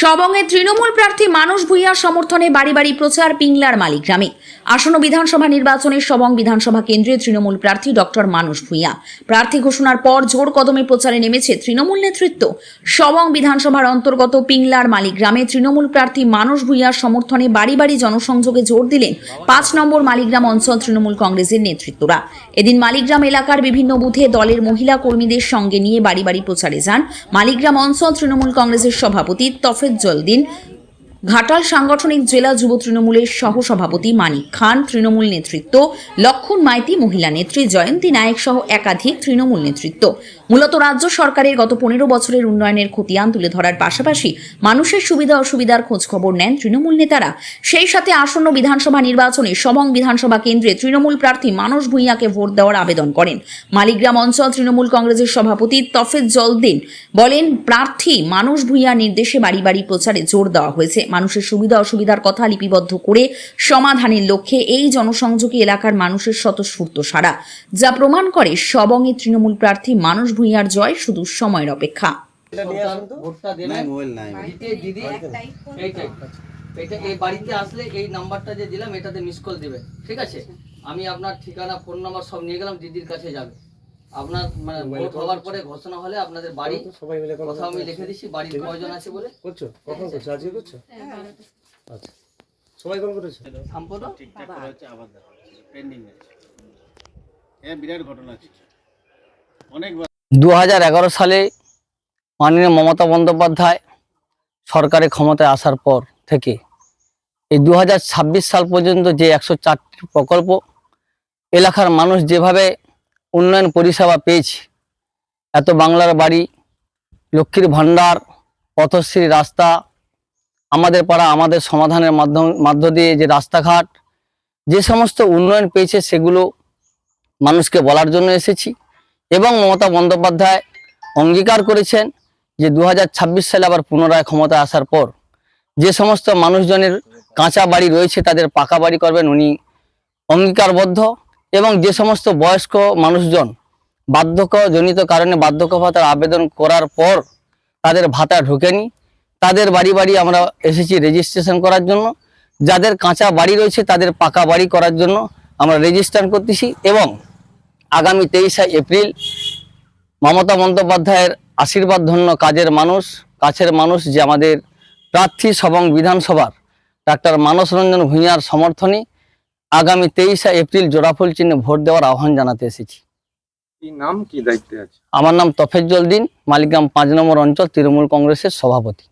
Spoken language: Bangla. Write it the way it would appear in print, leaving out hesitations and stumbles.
সবংয়ে তৃণমূল প্রার্থী মানস ভূঁইয়ার সমর্থনে বাড়ি বাড়ি প্রচার পিংলার মালিগ্রামে। আসন্ন বিধানসভা নির্বাচনে সবং বিধানসভা কেন্দ্রে তৃণমূল প্রার্থী ডক্টর মানস ভূঁইয়া প্রার্থী ঘোষণার পর জোর কদমে প্রচারে নেমেছে তৃণমূল নেতৃত্ব। সবং বিধানসভার অন্তর্গত পিংলার মালিগ্রামে তৃণমূল প্রার্থী মানস ভূঁইয়ার সমর্থনে বাড়ি বাড়ি জনসংযোগে জোর দিলেন 5 নম্বর মালিগ্রাম অঞ্চল তৃণমূল কংগ্রেসের নেতৃত্বরা। এদিন মালিগ্রাম এলাকার বিভিন্ন বুথে দলের মহিলা কর্মীদের সঙ্গে নিয়ে বাড়ি বাড়ি প্রচারে যান মালিগ্রাম অঞ্চল তৃণমূল কংগ্রেসের সভাপতি তফেজ্জল-দিন, ঘাটাল সাংগঠনিক জেলা যুব তৃণমূলের সহসভাপতি মানিক খান, তৃণমূল নেতৃত্ব লক্ষণ মাইতি, মহিলা নেত্রী জয়ন্তী নায়ক সহ একাধিক তৃণমূল নেতৃত্ব। মূলত রাজ্য সরকারের গত 15 বছরের উন্নয়নের খতিয়ান তুলে ধরার পাশাপাশি মানুষের সুবিধা অসুবিধার খোঁজখবর নেন তৃণমূল নেতারা। সেই সাথে আসন্ন বিধানসভা নির্বাচনে সবং বিধানসভা কেন্দ্রে তৃণমূল প্রার্থী মানস ভূঁইয়াকে ভোট দেওয়ার আবেদন করেন। মালিগ্রাম অঞ্চল তৃণমূল কংগ্রেসের সভাপতি তফেজ্জল-দিন বলেন, প্রার্থী মানস ভূঁইয়ার নির্দেশে বাড়ি বাড়ি প্রচারে জোর দেওয়া হয়েছে। মানুষের সুবিধা অসুবিধার কথা লিপিবদ্ধ করে সমাধানের লক্ষ্যে এই জনসংযোগী এলাকার মানুষের স্বতঃস্ফূর্ত সাড়া, যা প্রমাণ করে সবংয়ে তৃণমূল প্রার্থী মানস ভূঁইয়ার জয় শুধু সময়ের অপেক্ষা। এই বাড়িতে আসলে এই নাম্বারটা যে দিলাম এটাতে মিস কল দিবেন, ঠিক আছে? আমি আপনার ঠিকানা, ফোন নাম্বার সব নিয়ে গেলাম, দিদির কাছে যাবে। আপনার মানে ভোট হওয়ার পরে ঘোষণা হলে আপনাদের বাড়ি সবাই মিলে কথা আমি লিখে দিচ্ছি, বাড়ির কয়জন আছে বলে। করছো কখন করছো? আজকে করছো? আচ্ছা, সবাই কল করেছে? সম্পূর্ণ ঠিকঠাক করা হচ্ছে, আবার দেখা হচ্ছে, পেন্ডিং আছে। হ্যাঁ, বিরাট ঘটনা আছে। অনেকবার 2011 সালে মাননীয় মমতা বন্দ্যোপাধ্যায় সরকারের ক্ষমতায় আসার পর থেকে এই 2026 সাল পর্যন্ত যে 104টি প্রকল্প এলাকার মানুষ যেভাবে উন্নয়ন পরিষেবা পেয়েছে, এত বাংলার বাড়ি, লক্ষ্মীর ভাণ্ডার, পথশ্রী রাস্তা, আমাদের পাড়া আমাদের সমাধানের মধ্য দিয়ে যে রাস্তাঘাট, যে সমস্ত উন্নয়ন পেয়েছে সেগুলো মানুষকে বলার জন্য এসেছি। এবং মমতা বন্দ্যোপাধ্যায় অঙ্গীকার করেছেন যে 2026 সালে আবার পুনরায় ক্ষমতায় আসার পর যে সমস্ত মানুষজনের কাঁচা বাড়ি রয়েছে তাদের পাকা বাড়ি করবেন উনি অঙ্গীকারবদ্ধ। এবং যে সমস্ত বয়স্ক মানুষজন বার্ধক্যজনিত কারণে বার্ধক্য ভাতার আবেদন করার পর তাদের ভাতা ঢোকেনি, তাদের বাড়ি বাড়ি আমরা এসেছি রেজিস্ট্রেশন করার জন্য। যাদের কাঁচা বাড়ি রয়েছে তাদের পাকা বাড়ি করার জন্য আমরা রেজিস্ট্রেশন করতেছি। এবং আগামী 23শে এপ্রিল মমতা বন্দ্যোপাধ্যায়ের আশীর্বাদ ধন্য কাছের মানুষ যে আমাদের প্রার্থী সবং বিধানসভার ডাক্তার মানস রঞ্জন ভূঁইয়ার সমর্থনে আগামী 23শে এপ্রিল জোড়াফুল চিহ্নে ভোট দেওয়ার আহ্বান জানাতে এসেছি। কি নাম, কি দায়িত্বে আছে? আমার নাম তফেজ্জল-দিন, মালিগ্রাম 5 নম্বর অঞ্চল তৃণমূল কংগ্রেসের সভাপতি।